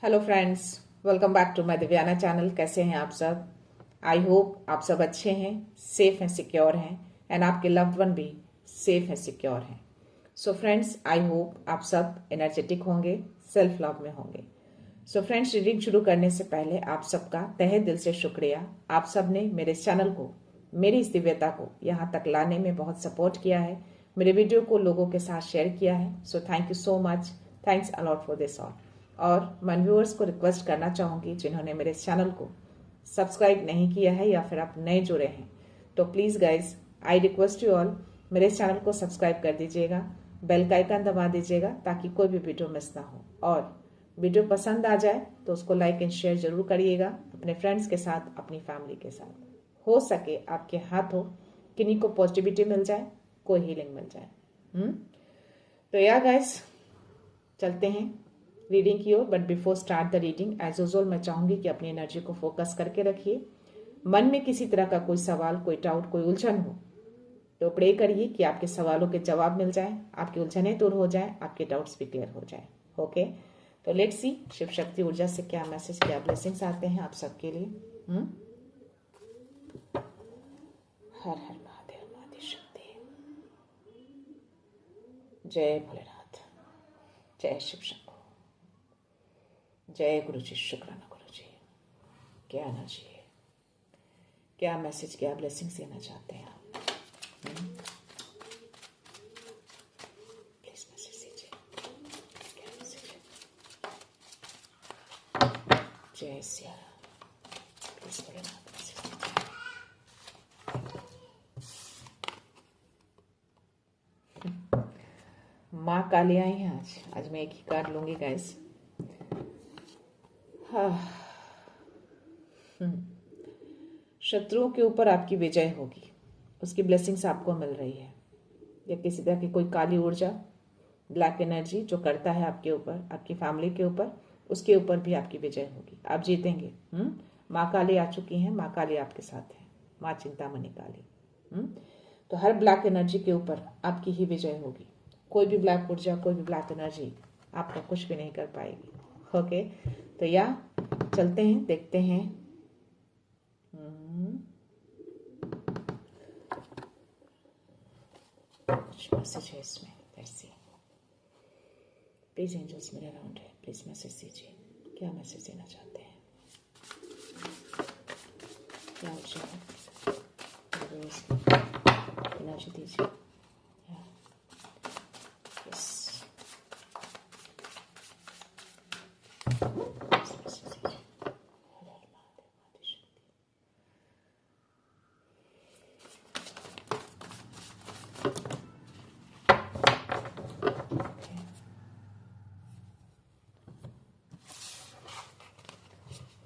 Hello friends, welcome back to my Divyana channel. कैसे हैं आप सब? आई होप आप सब अच्छे हैं, सेफ हैं, सिक्योर हैं एंड आपके लव्ड वन भी सेफ हैं, सिक्योर हैं। सो फ्रेंड्स, आई होप आप सब एनर्जेटिक होंगे, सेल्फ लव में होंगे। सो फ्रेंड्स, रीडिंग शुरू करने से पहले आप सबका तहे दिल से शुक्रिया। आप सब ने मेरे चैनल को, मेरी इस दिव्यता को यहाँ तक लाने में बहुत सपोर्ट किया है, मेरे वीडियो को लोगों के साथ शेयर किया है। So thank you so much, thanks a lot for this all. और मैं व्यूअर्स को रिक्वेस्ट करना चाहूँगी जिन्होंने मेरे चैनल को सब्सक्राइब नहीं किया है या फिर आप नए जुड़े हैं, तो please guys, I request you all, मेरे चैनल को सब्सक्राइब कर दीजिएगा, बेल का आइकन दबा दीजिएगा ताकि कोई भी वीडियो मिस ना हो। और वीडियो पसंद आ जाए तो उसको लाइक एंड शेयर जरूर करिएगा अपने फ्रेंड्स के साथ, अपनी फैमिली के साथ। हो सके आपके हाथों किन्हीं को पॉजिटिविटी मिल जाए, कोई हीलिंग मिल जाए। तो या गाइस, चलते हैं रीडिंग की ओर। But before start the reading, as usual मैं चाहूंगी कि अपनी एनर्जी को फोकस करके रखिए। मन में किसी तरह का कोई सवाल, कोई डाउट, कोई उलझन हो तो प्रे करिए कि आपके सवालों के जवाब मिल जाए, आपकी उलझनें दूर हो जाए, आपके डाउट्स भी क्लियर हो जाए। ओके, तो लेट्स सी शिव शक्ति ऊर्जा से क्या मैसेज, क्या ब्लेसिंग्स आते हैं आप सबके लिए। हर हर महादेव, महादेव शक्ति। जय भोलेनाथ, जय शिव शंकर, जय गुरु जी, शुक्राना गुरु जी। क्या एनर्जी है, क्या मैसेज, क्या ब्लेसिंग्स देना चाहते हैं आप? प्लीज मैसेज दीजिए, क्या मैसेज है? जय सिया राम, प्लीज भोलेनाथ मैसेज दीजिए। माँ काली आई हैं आज मैं एक ही कार्ड लूंगी गाइस। शत्रुओं के ऊपर आपकी विजय होगी, उसकी ब्लेसिंग्स आपको मिल रही है। या किसी तरह की कोई काली ऊर्जा, ब्लैक एनर्जी जो करता है आपके ऊपर, आपकी फैमिली के ऊपर, उसके ऊपर भी आपकी विजय होगी, आप जीतेंगे। माँ काली आ चुकी हैं, माँ काली आपके साथ है, माँ चिंतामणि काली। तो हर ब्लैक एनर्जी के ऊपर आपकी ही विजय होगी। कोई भी ब्लैक ऊर्जा, कोई भी ब्लैक एनर्जी आपका कुछ भी नहीं कर पाएगी। ओके, तो या चलते हैं, देखते हैं। कुछ मैसेज है इसमें, लेट्स सी। प्लीज एंजल्स मेरे अराउंड है, प्लीज मैसेज दीजिए, क्या मैसेज देना चाहते हैं, क्या ऊर्जा है, एनर्जी दीजिए।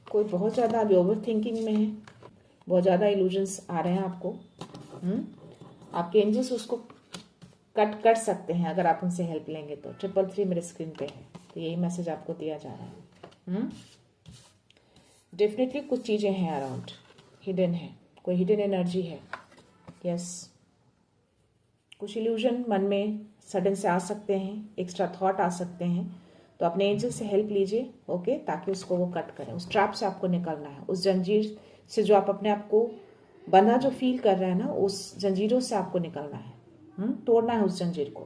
कोई बहुत ज़्यादा अभी ओवर थिंकिंग में है, बहुत ज़्यादा इल्यूजन्स आ रहे हैं आपको। आपके एंजल्स उसको कट कर सकते हैं अगर आप उनसे हेल्प लेंगे तो। 333 मेरे स्क्रीन पे है, तो यही मैसेज आपको दिया जा रहा है। डेफिनेटली कुछ चीज़ें हैं अराउंड, हिडन है, कोई हिडन एनर्जी है। यस, कुछ इल्यूजन मन में सडन से आ सकते हैं, एक्स्ट्रा थॉट आ सकते हैं, तो अपने एंजल से हेल्प लीजिए। ओके, ताकि उसको वो कट करें। उस ट्रैप से आपको निकलना है, उस जंजीर से जो आप अपने आप को बंधा जो फील कर रहे हैं ना, उस जंजीरों से आपको निकलना है। तोड़ना है उस जंजीर को।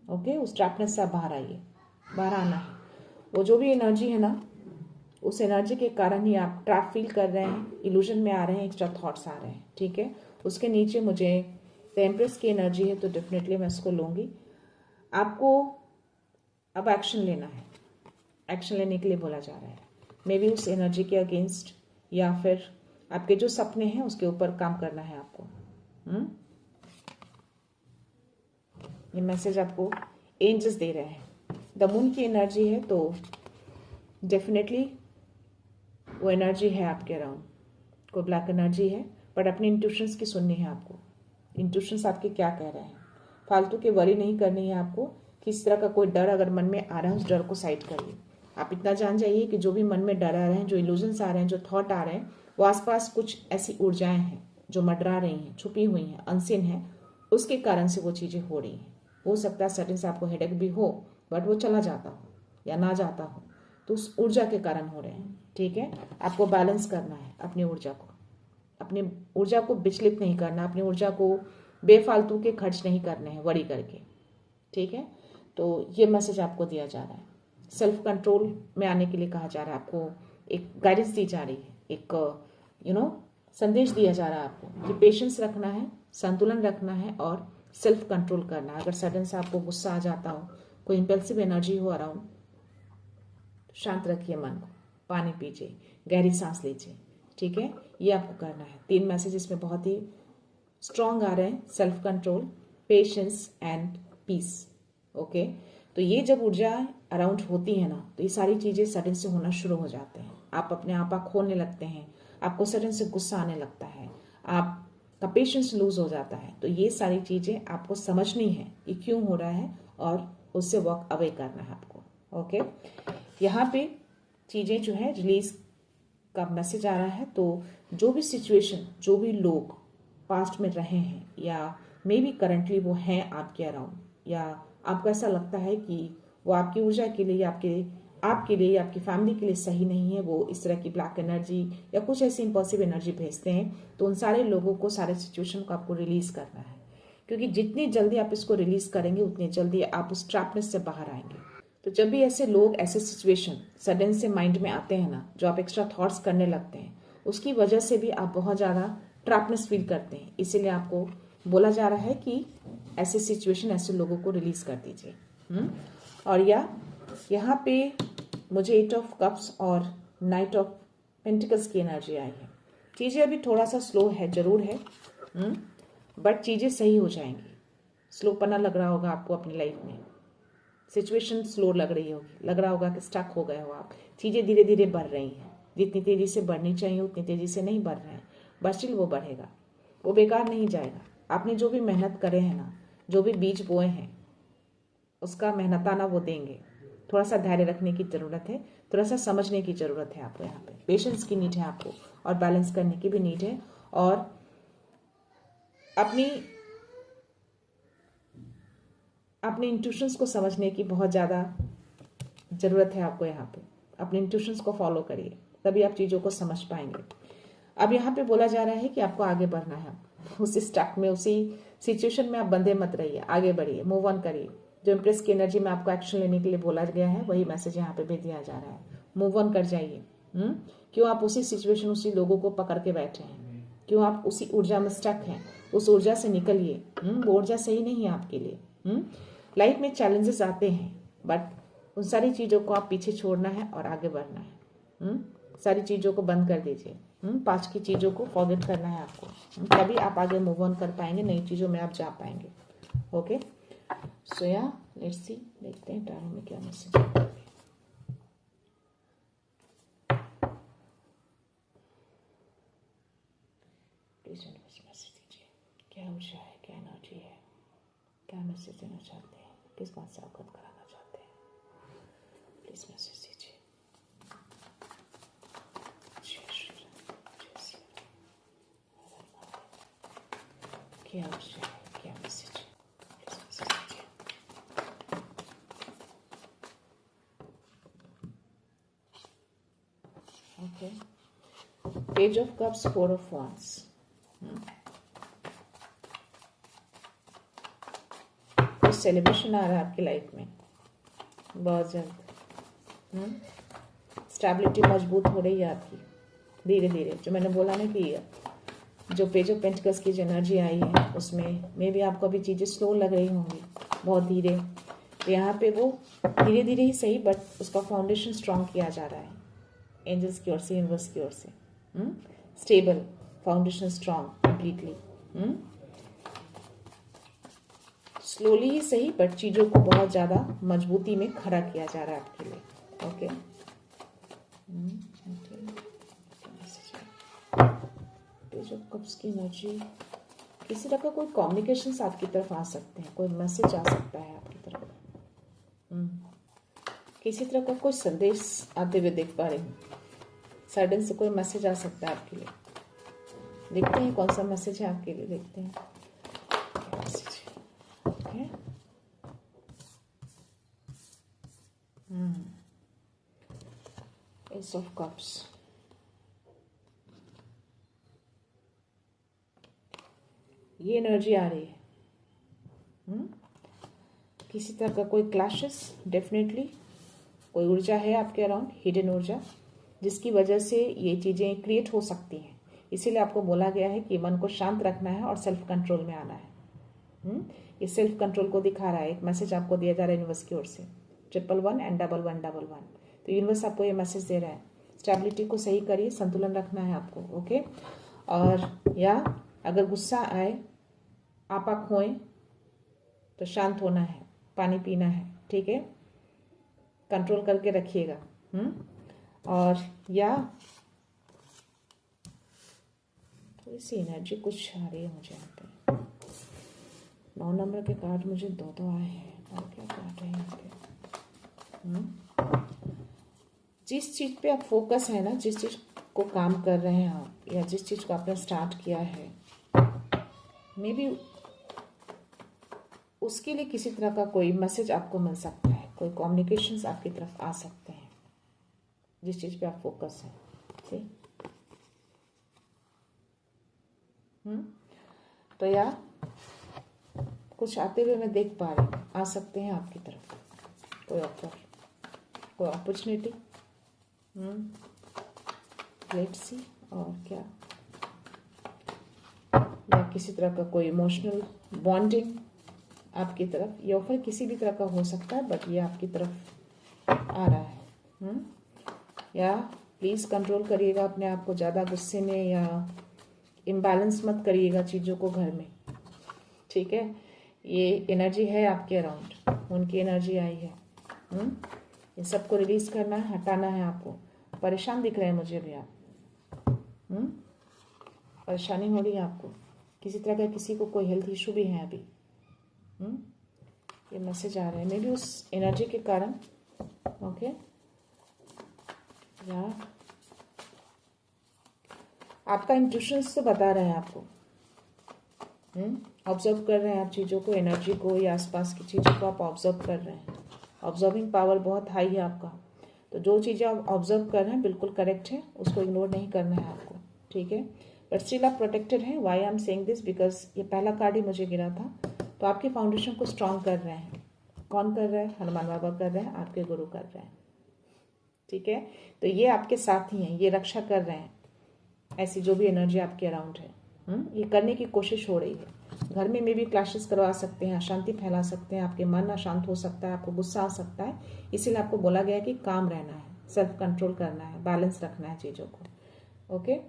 ओके, उस ट्रैपनेस से आप बाहर आइए, बाहर आना है। वो जो भी एनर्जी है ना, उस एनर्जी के कारण ही आप ट्रैप फील कर रहे हैं, इल्यूजन में आ रहे हैं, एक्स्ट्रा थॉट्स आ रहे हैं। ठीक है, उसके नीचे मुझे द एम्प्रेस की एनर्जी है, तो डेफिनेटली मैं इसको लूँगी। आपको अब एक्शन लेना है, एक्शन लेने के लिए बोला जा रहा है। मे बी उस एनर्जी के अगेंस्ट, या फिर आपके जो सपने हैं उसके ऊपर काम करना है आपको। ये मैसेज आपको एंजल्स दे रहे हैं। द मून की एनर्जी है, तो डेफिनेटली वो एनर्जी है आपके अराउंड, कोई ब्लैक एनर्जी है, बट अपनी इंट्यूशंस की सुननी है आपको। इंट्यूशंस आपके क्या कह रहे हैं, फालतू के वरी नहीं करनी है आपको। किस तरह का कोई डर अगर मन में आ रहा है, उस डर को साइड करिए। आप इतना जान जाइए कि जो भी मन में डर आ रहे हैं, जो इल्यूजन्स आ रहे हैं, जो थॉट आ रहे हैं, वो आसपास कुछ ऐसी ऊर्जाएं हैं जो मंडरा रही हैं, छुपी हुई हैं, अनसीन हैं, उसके कारण से वो चीज़ें हो रही हैं। हो सकता है सडन से आपको हेडेक भी हो, बट वो चला जाता हो या ना जाता हो। तो उस ऊर्जा के कारण हो रहे हैं। ठीक है, आपको बैलेंस करना है अपनी ऊर्जा को, अपनी ऊर्जा को विचलित नहीं करना, अपनी ऊर्जा को बेफालतू के खर्च नहीं करने हैं वरी करके। ठीक है, तो ये मैसेज आपको दिया जा रहा है। सेल्फ कंट्रोल में आने के लिए कहा जा रहा है, आपको एक गाइडेंस दी जा रही है, एक संदेश दिया जा रहा है आपको कि पेशेंस रखना है, संतुलन रखना है और सेल्फ कंट्रोल करना है। अगर सडन से आपको गुस्सा आ जाता हो, कोई इंपल्सिव एनर्जी हो अराउंड, शांत रखिए मन को, पानी पीजिए, गहरी सांस लीजिए। ठीक है, ये आपको करना है। 3 मैसेज इसमें बहुत ही स्ट्रांग आ रहे हैं, self control, patience and peace. Okay, तो ये जब ऊर्जा अराउंड होती है ना, तो ये सारी चीजें सडन से होना शुरू हो जाते हैं। आप अपने आपा खोने लगते हैं, आपको सडन से गुस्सा आने लगता है, आपका पेशेंस लूज हो जाता है। तो ये सारी चीजें आपको समझनी है कि क्यों हो रहा है और उससे वॉक अवे करना है आपको। ओके, यहाँ पे चीजें जो है रिलीज का मैसेज आ रहा है। तो जो भी सिचुएशन, जो भी लोग पास्ट में रहे हैं या मे बी करंटली वो हैं आपके अराउंड, या आपको ऐसा लगता है कि वो आपकी ऊर्जा के लिए, आपके लिए, आपकी फैमिली के लिए सही नहीं है, वो इस तरह की ब्लैक एनर्जी या कुछ ऐसी इम्पॉसिबल एनर्जी भेजते हैं, तो उन सारे लोगों को, सारे सिचुएशन को आपको रिलीज करना है। क्योंकि जितनी जल्दी आप इसको रिलीज करेंगे उतनी जल्दी आप उस ट्रैपनेस से बाहर आएंगे। तो जब भी ऐसे लोग, ऐसे सिचुएशन सडन से माइंड में आते हैं ना, जो आप एक्स्ट्रा थॉट्स करने लगते हैं, उसकी वजह से भी आप बहुत ज़्यादा ट्रैपनेस फील करते हैं। इसीलिए आपको बोला जा रहा है कि ऐसे सिचुएशन, ऐसे लोगों को रिलीज कर दीजिए। और यहाँ पे मुझे 8 ऑफ कप्स और नाइट ऑफ पेंटिकल्स की एनर्जी आई है। चीज़ें अभी थोड़ा सा स्लो है, जरूर है, बट चीज़ें सही हो जाएंगी। स्लोपना लग रहा होगा आपको अपनी लाइफ में, सिचुएशन स्लो लग रही होगी, लग रहा होगा कि स्टक हो गए हो आप, चीज़ें धीरे धीरे बढ़ रही हैं, जितनी तेज़ी से बढ़नी चाहिए उतनी तेज़ी से नहीं बढ़ रहे हैं, बट स्टिल वो बढ़ेगा, वो बेकार नहीं जाएगा। आपने जो भी मेहनत करे हैं ना, जो भी बीज बोए हैं, उसका मेहनताना वो देंगे। थोड़ा सा धैर्य रखने की ज़रूरत है, थोड़ा सा समझने की ज़रूरत है आपको, यहाँ पे पेशेंस की नीड है आपको, और बैलेंस करने की भी नीड है, और अपने इंट्यूशंस को समझने की बहुत ज़्यादा ज़रूरत है आपको। यहाँ पे अपने इंट्यूशंस को फॉलो करिए, तभी आप चीज़ों को समझ पाएंगे। अब यहाँ पे बोला जा रहा है कि आपको आगे बढ़ना है, उसी स्टक में, उसी सिचुएशन में आप बंधे मत रहिए, आगे बढ़िए, मूव ऑन करिए। जो इम्प्रेस की एनर्जी में आपको एक्शन लेने के लिए बोला गया है, वही मैसेज यहाँ पे भी दिया जा रहा है। मूव ऑन कर जाइए। क्यों आप उसी सिचुएशन, उसी लोगों को पकड़ के बैठे हैं? क्यों आप उसी ऊर्जा में स्टक हैं? उस ऊर्जा से निकलिए। वो ऊर्जा सही नहीं है आपके लिए। लाइफ में चैलेंजेस आते हैं, बट उन सारी चीज़ों को आप पीछे छोड़ना है और आगे बढ़ना है। सारी चीज़ों को बंद कर दीजिए, पास्ट की चीज़ों को फॉरगेट करना है आपको, तभी आप आगे मूव ऑन कर पाएंगे, नई चीज़ों में आप जा पाएंगे। ओके, सो या लेट्स सी, देखते हैं टैरो में क्या मैसेज है। प्लीज मैसेज दीजिए, क्या ऊर्जा है, क्या एनर्जी है, क्या मैसेज देना चाहते हैं, किस बात से अवगत कराना चाहते हैं, प्लीज मैसेज दीजिए। क्या ऊर्जा है, क्या मैसेज है, प्लीज मैसेज दीजिए। Okay, page of cups, 4 of wands। Celebration आ रहा है आपकी लाइफ में बहुत जल्द। स्टेबिलिटी मजबूत हो रही है आपकी धीरे धीरे। जो मैंने बोला ना कि जो पेज ऑफ पेंटिकल्स की जो एनर्जी आई है, उसमें मे भी आपको अभी चीज़ें स्लो लग रही होंगी, बहुत धीरे। तो यहाँ पे वो धीरे धीरे ही सही, बट उसका फाउंडेशन स्ट्रांग किया जा रहा है एंजल्स की ओर से, यूनिवर्स की ओर से। Stable foundation, strong completely. Slowly ही सही, बट चीज़ों को बहुत ज़्यादा मजबूती में खड़ा किया जा रहा है आपके लिए। ओके, पेज ऑफ कप्स की एनर्जी, किसी तरह का कोई कम्युनिकेशंस आपकी तरफ आ सकते हैं, कोई मैसेज आ सकता है आपकी तरफ, किसी तरह का कोई संदेश आते हुए देख पा रही हूँ। सडन से कोई मैसेज आ सकता है आपके लिए। देखते हैं कौन सा मैसेज है आपके लिए, देखते हैं क्या मैसेज है। एस ऑफ कप्स, ये एनर्जी आ रही है। किसी तरह का कोई क्लैशेस, डेफिनेटली कोई ऊर्जा है आपके अराउंड, हिडन ऊर्जा, जिसकी वजह से ये चीज़ें क्रिएट हो सकती हैं। इसीलिए आपको बोला गया है कि मन को शांत रखना है और सेल्फ कंट्रोल में आना है। ये सेल्फ कंट्रोल को दिखा रहा है, एक मैसेज आपको दिया जा रहा है यूनिवर्स की ओर से, 1111 एंड 1111। तो यूनिवर्स आपको ये मैसेज दे रहा है, स्टेबिलिटी को सही करिए, संतुलन रखना है आपको। ओके, और या अगर गुस्सा आए, आपा खोएं, तो शांत होना है, पानी पीना है, ठीक है, कंट्रोल करके रखिएगा। और या थोड़ी सी एनर्जी कुछ आ रही है मुझे यहाँ पे, 9 नंबर के कार्ड मुझे दो आए हैं, और क्या कार्ड है यहाँ पे। जिस चीज़ पे आप फोकस है ना, जिस चीज़ को काम कर रहे हैं आप, या जिस चीज़ को आपने स्टार्ट किया है, मे बी उसके लिए किसी तरह का कोई मैसेज आपको मिल सकता है, कोई कम्युनिकेशंस आपकी तरफ आ सकते हैं, जिस चीज़ पे आप फोकस है। ठीक, तो या कुछ आते हुए मैं देख पा रही हूँ, आ सकते हैं आपकी तरफ कोई ऑफर, कोई अपॉर्चुनिटी। लेट्स सी, और क्या, या किसी तरह का कोई इमोशनल बॉन्डिंग आपकी तरफ, ये ऑफर किसी भी तरह का हो सकता है, बट ये आपकी तरफ आ रहा है। या प्लीज़ कंट्रोल करिएगा अपने आप को, ज़्यादा गुस्से में या इम्बैलेंस मत करिएगा चीज़ों को घर में, ठीक है। ये एनर्जी है आपके अराउंड, उनकी एनर्जी आई है। ये सबको रिलीज करना है, हटाना है आपको। परेशान दिख रहे हैं मुझे भी आप, परेशानी हो रही है आपको, किसी तरह का, किसी को कोई हेल्थ इशू भी है अभी। ये मैसेज आ रहा है, मे बी उस एनर्जी के कारण। ओके, या आपका इंट्यूशन से बता रहे हैं आपको, ऑब्जर्व कर रहे हैं आप चीज़ों को, एनर्जी को, या आसपास की चीज़ों को आप ऑब्जर्व कर रहे हैं। ऑब्जर्विंग पावर बहुत हाई है आपका, तो जो चीज़ें आप ऑब्जर्व कर रहे हैं बिल्कुल करेक्ट है, उसको इग्नोर नहीं करना है आपको, ठीक है। बट स्टिल आप प्रोटेक्टेड हैं। Why I am saying this, because ये पहला कार्ड ही मुझे गिरा था। तो आपके फाउंडेशन को स्ट्रांग कर रहे हैं। कौन कर रहा है? हनुमान बाबा कर रहे हैं, आपके गुरु कर रहे हैं, ठीक है। तो ये आपके साथ ही हैं, ये रक्षा कर रहे हैं। ऐसी जो भी एनर्जी आपके अराउंड है, ये करने की कोशिश हो रही है। घर में भी क्लैशेस करवा सकते हैं, अशांति फैला सकते हैं, आपके मन अशांत हो सकता है, आपको गुस्सा आ सकता है। इसीलिए आपको बोला गया है कि काम रहना है, सेल्फ कंट्रोल करना है, बैलेंस रखना है चीज़ों को। ओके,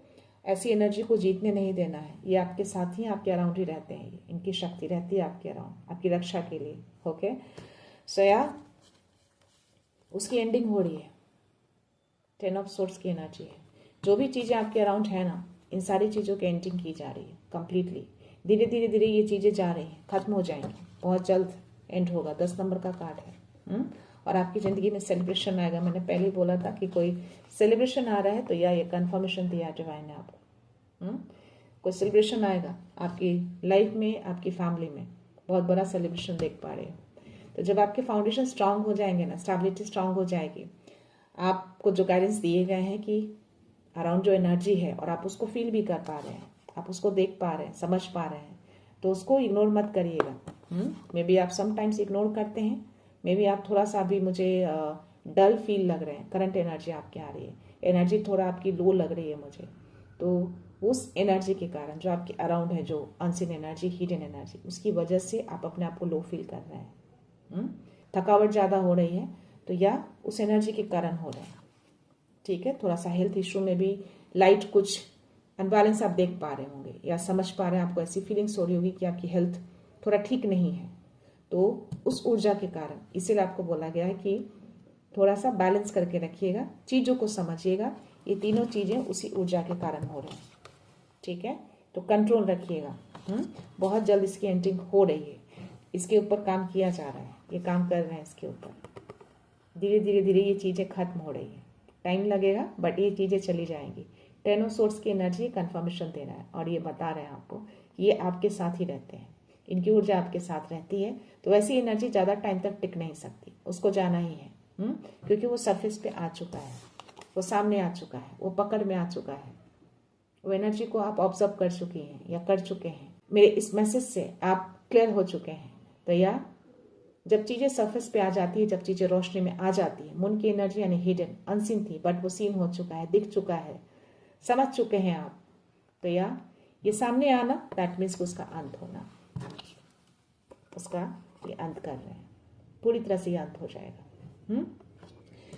ऐसी एनर्जी को जीतने नहीं देना है। ये आपके साथ ही, आपके अराउंड ही रहते हैं, इनकी शक्ति रहती है आपके अराउंड, आपकी रक्षा के लिए। ओके, सो या उसकी एंडिंग हो रही है। 10 ऑफ सोर्ड्स की एनर्जी है। जो भी चीज़ें आपके अराउंड है ना, इन सारी चीज़ों की एंडिंग की जा रही है कंप्लीटली। धीरे धीरे धीरे ये चीज़ें जा रही हैं, खत्म हो जाएंगी, बहुत जल्द एंड होगा। 10 नंबर का कार्ड है। और आपकी ज़िंदगी में सेलिब्रेशन आएगा। मैंने पहले ही बोला था कि कोई सेलिब्रेशन आ रहा है, तो या ये कन्फर्मेशन दिया डिवाइन ने आपको। कोई सेलिब्रेशन आएगा आपकी लाइफ में, आपकी फैमिली में, बहुत बड़ा सेलिब्रेशन देख पा रहे हो। तो जब आपके फाउंडेशन स्ट्रांग हो जाएंगे ना, स्टेबिलिटी स्ट्रांग हो जाएगी, आपको जो गाइडेंस दिए गए हैं कि अराउंड जो एनर्जी है, और आप उसको फील भी कर पा रहे हैं, आप उसको देख पा रहे हैं, समझ पा रहे हैं, तो उसको इग्नोर मत करिएगा। मे बी आप समटाइम्स इग्नोर करते हैं, मे बी आप थोड़ा सा भी मुझे डल फील लग रहे हैं, करंट एनर्जी आपकी आ रही है, एनर्जी थोड़ा आपकी लो लग रही है मुझे। तो उस एनर्जी के कारण जो आपके अराउंड है, जो अनसीन एनर्जी, हिडन एनर्जी, उसकी वजह से आप अपने आप को लो फील कर रहे हैं। थकावट ज़्यादा हो रही है, तो या उस एनर्जी के कारण हो रहे हैं, ठीक है। थोड़ा सा हेल्थ इशू में भी लाइट कुछ अनबैलेंस आप देख पा रहे होंगे, या समझ पा रहे हैं, आपको ऐसी फीलिंग्स हो रही होगी कि आपकी हेल्थ थोड़ा ठीक नहीं है, तो उस ऊर्जा के कारण। इसीलिए आपको बोला गया है कि थोड़ा सा बैलेंस करके रखिएगा, चीज़ों को समझिएगा। ये तीनों चीज़ें उसी ऊर्जा के कारण हो रही हैं, ठीक है। तो कंट्रोल रखिएगा। बहुत जल्द इसकी एंडिंग हो रही है, इसके ऊपर काम किया जा रहा है, ये काम कर रहे हैं इसके ऊपर। धीरे धीरे धीरे ये चीज़ें खत्म हो रही है, टाइम लगेगा, बट ये चीज़ें चली जाएंगी। 10 ऑफ सोर्ड्स की एनर्जी कन्फर्मेशन दे रहा है, और ये बता रहे हैं आपको ये आपके साथ ही रहते हैं, इनकी ऊर्जा आपके साथ रहती है। तो वैसी एनर्जी ज़्यादा टाइम तक टिक नहीं सकती, उसको जाना ही है, क्योंकि वो सरफेस पे आ चुका है। वो सामने आ चुका है, वो पकड़ में आ चुका है, वो एनर्जी को आप ऑब्जर्व कर चुके हैं या कर चुके हैं। मेरे इस मैसेज से आप क्लियर हो चुके हैं। तो या जब चीजें सरफेस पे आ जाती है, जब चीजें रोशनी में आ जाती है, मन की एनर्जी यानी हिडन अनसीन थी, बट वो सीन हो चुका है, दिख चुका है, समझ चुके हैं आप। तो या ये सामने आना दैट मीन्स उसका अंत होना, उसका ये अंत कर रहे हैं, पूरी तरह से ये अंत हो जाएगा।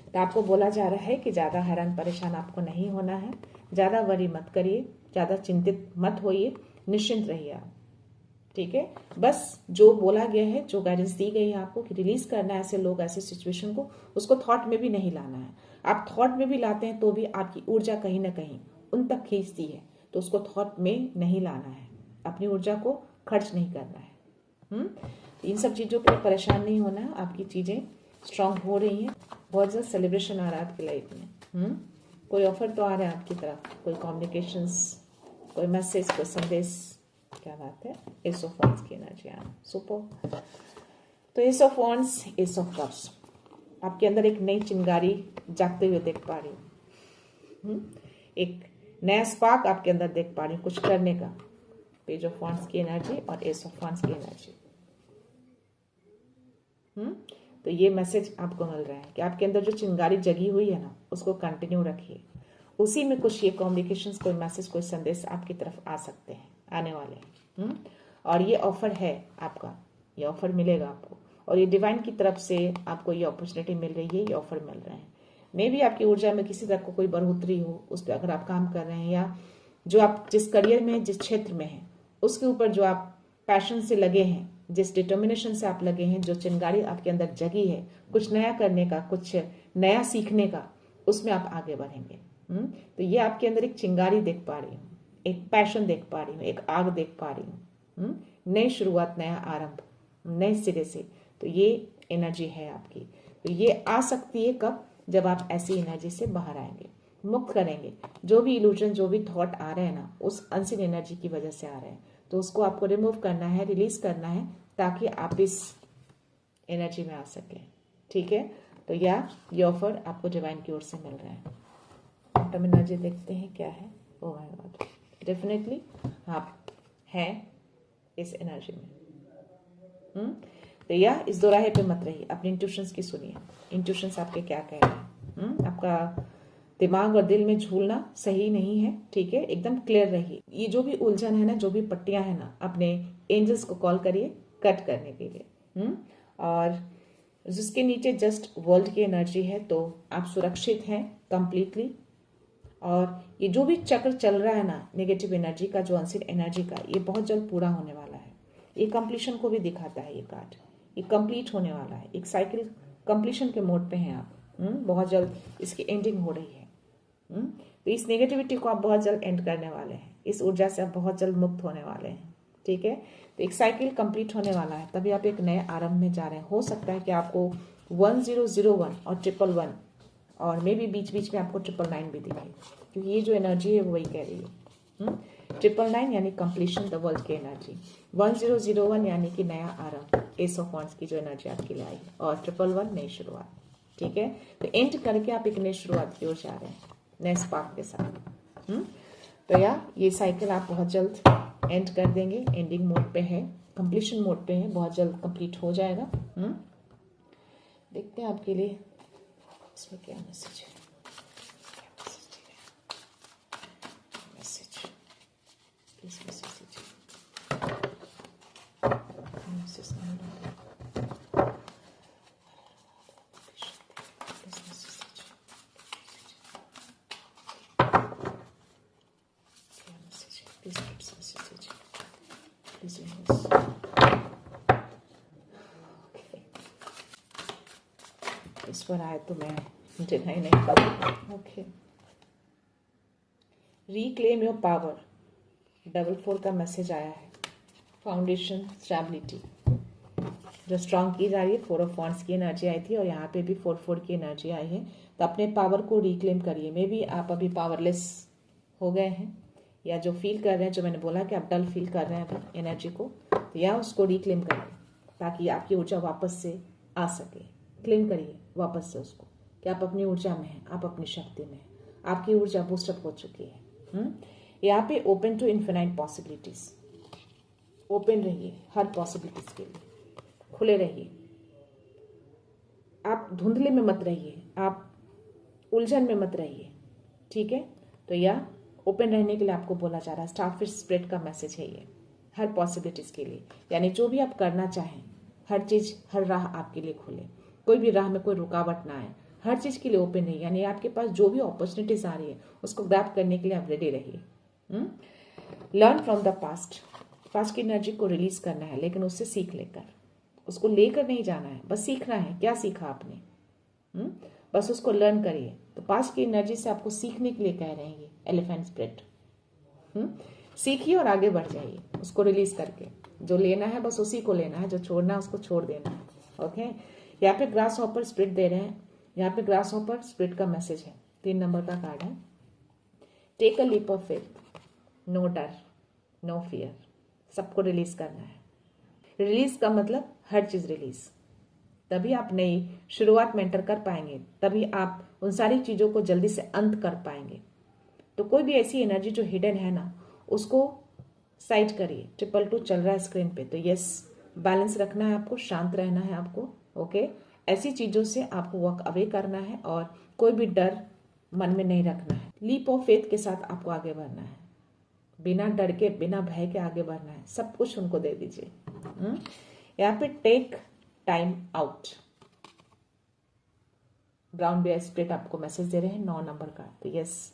तो आपको बोला जा रहा है कि ज्यादा हैरान परेशान आपको नहीं होना है, ज्यादा वरी मत करिए, ज्यादा चिंतित मत होइए, निश्चिंत रहिए आप। ठीक है, बस जो बोला गया है, जो गाइडेंस दी गई है आपको कि रिलीज करना है ऐसे लोग, ऐसे सिचुएशन को, उसको थॉट में भी नहीं लाना है। आप थॉट में भी लाते हैं तो भी आपकी ऊर्जा कहीं ना कहीं उन तक खींचती है, तो उसको थॉट में नहीं लाना है, अपनी ऊर्जा को खर्च नहीं करना है। इन सब चीजों के लिए परेशान नहीं होना है, आपकी चीजें स्ट्रांग हो रही हैं, बहुत जल्द सेलिब्रेशन आ रहा है आपकी लाइफ में। कोई ऑफर तो आ रहा है आपकी तरफ, कोई कम्युनिकेशंस, कोई मैसेज, कोई संदेश, क्या बात है। एस ऑफ वांड्स की एनर्जी आना, सुपर। तो S of wands, S of cups, आपके अंदर एक नई चिंगारी जागते हुए देख पा रही हूँ, एक नया स्पार्क आपके अंदर देख पा रही हूँ कुछ करने का। पेज ऑफ वांड्स की एनर्जी और एस ऑफ वांड्स की एनर्जी। तो ये मैसेज आपको मिल रहा है कि आपके अंदर जो चिंगारी जगी हुई है ना, उसको कंटिन्यू रखिए, उसी में कुछ ये कम्युनिकेशंस, कोई मैसेज, कोई संदेश आपकी तरफ आ सकते हैं, आने वाले हैं। और ये ऑफर है आपका, ये ऑफर मिलेगा आपको, और ये डिवाइन की तरफ से आपको ये अपॉर्चुनिटी मिल रही है, ये ऑफर मिल रहे हैं। मे भी आपकी ऊर्जा में किसी तरह को कोई बढ़ोतरी हो, उस पर अगर आप काम कर रहे हैं, या जो आप जिस करियर में, जिस क्षेत्र में हैं, उसके ऊपर जो आप पैशन से लगे हैं, जिस डिटर्मिनेशन से आप लगे हैं, जो चिंगारी आपके अंदर जगी है कुछ नया करने का, कुछ नया सीखने का, उसमें आप आगे बढ़ेंगे। तो ये आपके अंदर एक चिंगारी देख पा रही हूँ, एक पैशन देख पा रही हूँ, एक आग देख पा रही हूँ, नई शुरुआत, नया आरंभ, नए सिरे से। तो ये एनर्जी है आपकी। तो ये आ सकती है कब, जब आप ऐसी एनर्जी से बाहर आएंगे, मुक्त करेंगे जो भी इल्यूजन, जो भी थॉट आ रहे हैं ना, उस अनसीन एनर्जी की वजह से आ रहे हैं, तो उसको आपको रिमूव करना है, रिलीज करना है, ताकि आप इस एनर्जी में आ सके। ठीक है, तो या ये ऑफर आपको डिवाइन की ओर से मिल रहा है। क्वांटम एनर्जी देखते हैं क्या है। ओह माय गॉड, डेफिनेटली आप हैं इस एनर्जी में। तो या इस दोराहे पे मत रहिए, अपने इंट्यूशंस की सुनिए, इंट्यूशंस आपके क्या कह रहे हैं। आपका दिमाग और दिल में झूलना सही नहीं है, ठीक है, एकदम क्लियर रहिए। ये जो भी उलझन है ना, जो भी पट्टियां है ना, अपने एंजल्स को कॉल करिए कट करने के लिए। और जिसके नीचे जस्ट वर्ल्ड की एनर्जी है, तो आप सुरक्षित हैं कंप्लीटली। और ये जो भी चक्र चल रहा है ना, नेगेटिव एनर्जी का, जो अनसीन एनर्जी का, ये बहुत जल्द पूरा होने वाला है। ये कंप्लीशन को भी दिखाता है ये कार्ड, ये कंप्लीट होने वाला है। एक साइकिल कंप्लीशन के मोड पे हैं आप। बहुत जल्द इसकी एंडिंग हो रही है। तो इस नेगेटिविटी को आप बहुत जल्द एंड करने वाले हैं, इस ऊर्जा से आप बहुत जल्द मुक्त होने वाले हैं। ठीक है, तो एक साइकिल कंप्लीट होने वाला है, तभी आप एक नए आरंभ में जा रहे हैं। हो सकता है कि आपको 1001 और 111 और मे भी बीच बीच में आपको 999 भी दिखे, क्योंकि ये जो एनर्जी है वो वही कह रही है। 999 यानी कंप्लीशन, द वर्ल्ड की एनर्जी। 1001 यानी कि नया आरंभ, एस ऑफ वांड्स की जो एनर्जी आपके लिए आई, और 111 नई शुरुआत। ठीक है, तो एंड करके आप एक नई शुरुआत की ओर जा रहे हैं, नए स्पार्क के साथ। तो या ये साइकिल आप बहुत जल्द एंड कर देंगे, एंडिंग मोड पे है, कंप्लीशन मोड पे है, बहुत जल्द कंप्लीट हो जाएगा। देखते हैं आपके लिए इसमें क्या मैसेज है। मैसेज प्लीज, मैसेज दीजिए। मैसेज नहीं मिल रहा, प्लीज मैसेज दीजिए। क्या मैसेज है, प्लीज मैसेज दीजिए, प्लीज यूनिवर्स। इस पर आए तो मैं डिनाई नहीं करूँगा। ओके, रिक्लेम योर पावर, 4 का मैसेज आया है। फाउंडेशन, स्टेबिलिटी, जो स्ट्रांग की जा रही है। 4 ऑफ वांड्स की एनर्जी आई थी और यहाँ पे भी 4 की एनर्जी आई है। तो अपने पावर को रिक्लेम करिए। मे बी आप अभी पावरलेस हो गए हैं, या जो फील कर रहे हैं, जो मैंने बोला कि आप डल फील कर रहे हैं अभी एनर्जी को, तो या उसको रिक्लेम करिए, ताकि आपकी ऊर्जा वापस से आ सके। क्लेम करिए वापस से उसको, कि आप अपनी ऊर्जा में हैं, आप अपनी शक्ति में हैं। आपकी ऊर्जा बूस्टअप हो चुकी है। यहाँ पे open to infinite possibilities, open रहिए हर पॉसिबिलिटीज के लिए, खुले रहिए, आप धुंधले में मत रहिए, आप उलझन में मत रहिए, ठीक है। तो यह ओपन रहने के लिए आपको बोला जा रहा है। स्टारफिश स्प्रेड का मैसेज है ये, हर पॉसिबिलिटीज के लिए, यानी जो भी आप करना चाहें, हर चीज, हर राह आपके लिए खुले, कोई भी राह में कोई रुकावट ना आए, हर चीज के लिए ओपन रहिए। यानी आपके पास जो भी अपॉर्चुनिटीज आ रही है उसको ग्रैब करने के लिए आप रेडी रहिए। Learn from the past, past की एनर्जी को रिलीज करना है, लेकिन उससे सीख लेकर, उसको लेकर नहीं जाना है, बस सीखना है। क्या सीखा आपने, बस उसको लर्न करिए। तो पास्ट की एनर्जी से आपको सीखने के लिए कह रहे हैं ये एलिफेंट स्प्रिट। सीखिए और आगे बढ़ जाइए, उसको रिलीज करके। जो लेना है बस उसी को लेना है, जो छोड़ना है उसको छोड़ देना है। ओके, यहाँ पे ग्रास हॉपर स्प्रिट दे रहे हैं। यहाँ पे ग्रास हॉपर स्प्रिट का मैसेज है, 3 नंबर का कार्ड है। Take a leap of faith, no डर, नो फियर, सबको रिलीज करना है। रिलीज का मतलब हर चीज रिलीज, तभी आप नई शुरुआत में एंटर कर पाएंगे, तभी आप उन सारी चीजों को जल्दी से अंत कर पाएंगे। तो कोई भी ऐसी एनर्जी जो हिडन है ना, उसको साइड करिए। 222 चल रहा है स्क्रीन पे, तो यस, बैलेंस रखना है आपको, शांत रहना है आपको। ओके, ऐसी चीजों से आपको वॉक अवे करना है और कोई भी डर मन में नहीं रखना है। लीप ऑफ फेथ के साथ आपको आगे बढ़ना है, बिना डर के, बिना भय के आगे बढ़ना है। सब कुछ उनको दे दीजिए। यहाँ पे take time out, brown bear spirit आपको मैसेज दे रहे हैं 9 नंबर का। तो यस,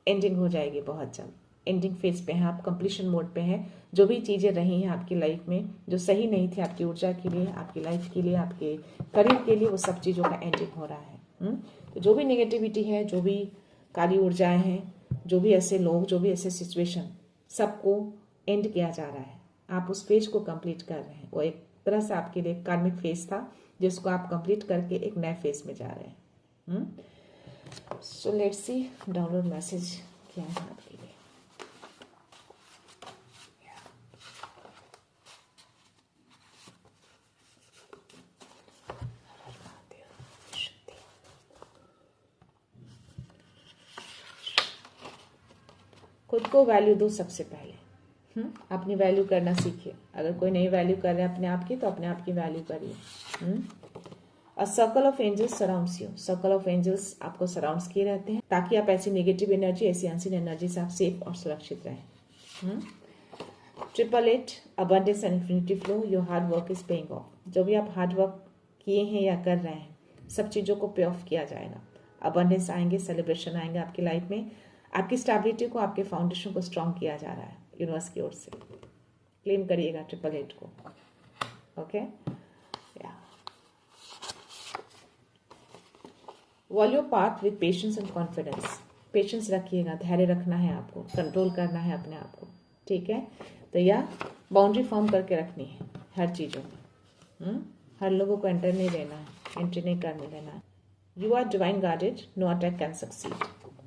एंडिंग हो जाएगी बहुत जल्द, एंडिंग फेज पे हैं आप, कंप्लीशन मोड पे हैं। जो भी चीजें रही हैं आपकी लाइफ में जो सही नहीं थी आपकी ऊर्जा के लिए, आपकी लाइफ के लिए, आपके करियर के लिए, वो सब चीजों का एंडिंग हो रहा है। तो जो भी नेगेटिविटी है, जो भी काली ऊर्जाएं हैं, जो भी ऐसे लोग, जो भी ऐसे सिचुएशन, सबको एंड किया जा रहा है। आप उस फेज को कंप्लीट कर रहे हैं। वो एक तरह से आपके लिए कार्मिक फेज था, जिसको आप कंप्लीट करके एक नए फेज में जा रहे हैं। So let's see download message क्या है आपके लिए। खुद को वैल्यू दो सबसे पहले। अपनी वैल्यू करना सीखिए। अगर कोई नई वैल्यू कर रहे हैं अपने आप की, तो अपने आप की वैल्यू करिए। A circle of angels surrounds you, circle of angels आपको सराउंड्स किए रहते हैं, ताकि आप ऐसी नेगेटिव एनर्जी, ऐसी अनसीन एनर्जी से आप सेफ और सुरक्षित रहें। 888 abundance and infinity flow, your hard work is paying off. जो भी आप हार्ड वर्क किए हैं या कर रहे हैं, सब चीज़ों को पे ऑफ किया जाएगा। अबंडेंस आएंगे, सेलिब्रेशन आएंगे आपकी लाइफ में। आपकी स्टेबिलिटी को, आपके फाउंडेशन को स्ट्रॉन्ग किया जा रहा है यूनिवर्स की ओर से। क्लेम करिएगा 888 को। Okay, wall your path with patience and confidence. Patience रखिएगा, धैर्य रखना है आपको, कंट्रोल करना है अपने आप को, ठीक है। तो यह बाउंड्री फॉर्म करके रखनी है हर चीज़ों में। हर लोगों को एंटर नहीं देना है, एंट्री नहीं करने देना है। You are divine guarded, no attack can succeed.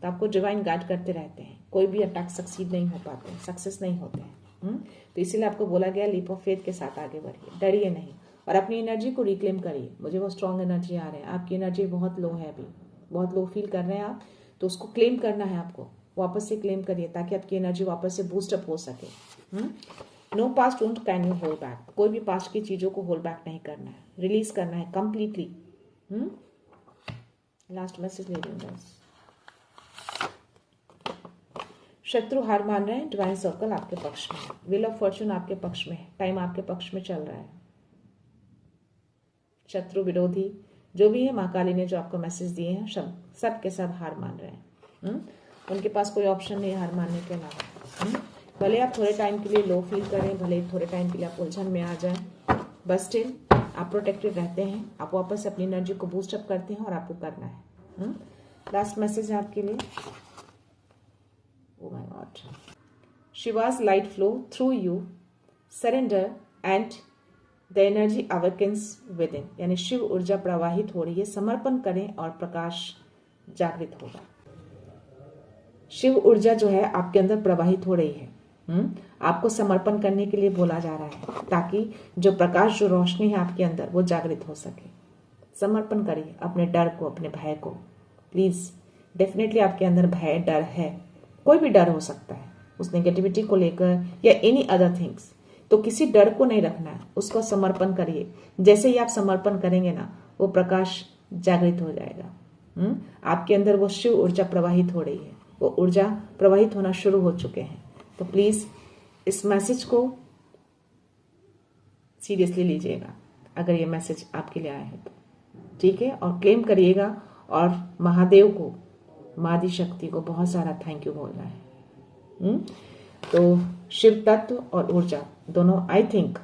तो आपको डिवाइन गार्ड करते रहते हैं, कोई भी अटैक सक्सीड नहीं हो पाते, सक्सेस नहीं होते हैं। तो इसीलिए आपको बोला गया लीप ऑफ फेथ के साथ आगे बढ़िए, डरिए नहीं और अपनी एनर्जी को रिक्लेम करिए। मुझे वो स्ट्रॉन्ग एनर्जी आ रहे हैं, आपकी एनर्जी बहुत लो है, अभी बहुत लो फील कर रहे हैं आप, तो उसको क्लेम करना है आपको, वापस से क्लेम करिए, ताकि आपकी एनर्जी वापस से बूस्टअप हो सके। No past don't can you hold back. कोई भी पास्ट की चीज़ों को होल्ड बैक नहीं करना है, रिलीज करना है कंप्लीटली। लास्ट मैसेज ले लूँगा। शत्रु हार मान रहे हैं, डिवाइन सर्कल आपके पक्ष में है, व्हील ऑफ फॉर्चून आपके पक्ष में है, टाइम आपके पक्ष में चल रहा है। शत्रु विरोधी जो भी है, माँ काली ने जो आपको मैसेज दिए हैं, सब के सब हार मान रहे हैं। उनके पास कोई ऑप्शन नहीं हार मानने के अलावा। भले आप थोड़े टाइम के लिए लो फील करें, भले थोड़े टाइम के लिए आप उलझन में आ जाएं, बस स्टिल आप प्रोटेक्टेड रहते हैं। आप वापस अपनी एनर्जी को बूस्टअप करते हैं और आपको करना है। लास्ट मैसेज है आपके लिए। Oh my God. Shiva's light flow through you, surrender and the energy awakens within. यानी शिव ऊर्जा प्रवाहित हो रही है, समर्पण करें और प्रकाश जागृत होगा। शिव ऊर्जा जो है आपके अंदर प्रवाहित हो रही है। आपको समर्पण करने के लिए बोला जा रहा है, ताकि जो प्रकाश, जो रोशनी है आपके अंदर, वो जागृत हो सके। समर्पण करिए अपने डर को, अपने भय को। प्लीज डेफिनेटली आपके अंदर भय, डर है, कोई भी डर हो सकता है उस नेगेटिविटी को लेकर या एनी अदर थिंग्स। तो किसी डर को नहीं रखना है, उसको समर्पण करिए। जैसे ही आप समर्पण करेंगे ना, वो प्रकाश जागृत हो जाएगा। आपके अंदर वो शिव ऊर्जा प्रवाहित हो रही है, वो ऊर्जा प्रवाहित होना शुरू हो चुके हैं। तो प्लीज इस मैसेज को सीरियसली लीजिएगा, अगर ये मैसेज आपके लिए आया है तो, ठीक है। और क्लेम करिएगा और महादेव को, माँ दी शक्ति को बहुत सारा थैंक यू बोलना है। तो शिव तत्व और ऊर्जा दोनों आई थिंक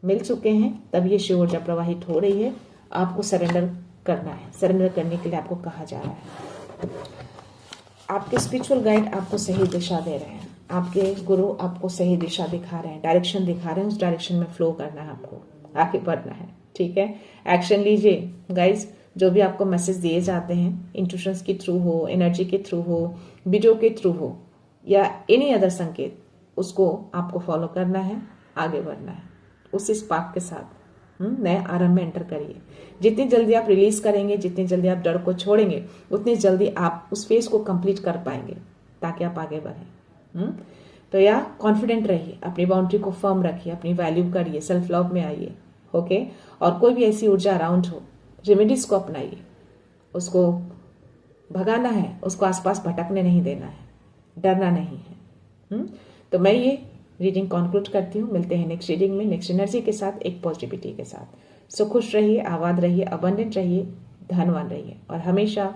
मिल चुके हैं, तब ये शिव ऊर्जा प्रवाहित हो रही है। आपको सरेंडर करना है, सरेंडर करने के लिए आपको कहा जा रहा है। आपके स्पिरिचुअल गाइड आपको सही दिशा दे रहे हैं, आपके गुरु आपको सही दिशा दिखा रहे हैं, डायरेक्शन दिखा रहे हैं। उस डायरेक्शन में फ्लो करना है, आपको आगे बढ़ना है, ठीक है। एक्शन लीजिए गाइज। जो भी आपको मैसेज दिए जाते हैं, इंट्यूशंस के थ्रू हो, एनर्जी के थ्रू हो, वीडियो के थ्रू हो या एनी अदर संकेत, उसको आपको फॉलो करना है, आगे बढ़ना है उस स्पार्क के साथ। नए आरंभ में एंटर करिए। जितनी जल्दी आप रिलीज करेंगे, जितनी जल्दी आप डर को छोड़ेंगे, उतनी जल्दी आप उस फेज को कंप्लीट कर पाएंगे, ताकि आप आगे बढ़ें। तो या कॉन्फिडेंट रहिए, अपनी बाउंड्री को फर्म रखिए, अपनी वैल्यू करिए, सेल्फ लव में आइए, ओके। और कोई भी ऐसी ऊर्जा अराउंड हो, रेमेडीज को अपनाइए, उसको भगाना है, उसको आसपास भटकने नहीं देना है, डरना नहीं है। तो मैं ये रीडिंग कंक्लूड करती हूँ। मिलते हैं नेक्स्ट रीडिंग में, नेक्स्ट एनर्जी के साथ, एक पॉजिटिविटी के साथ। सो खुश रहिए, आबाद रहिए, अबंडेंट रहिए, धनवान रहिए और हमेशा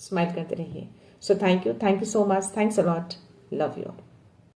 स्माइल करते रहिए। So thank you so much, thanks a lot, love you.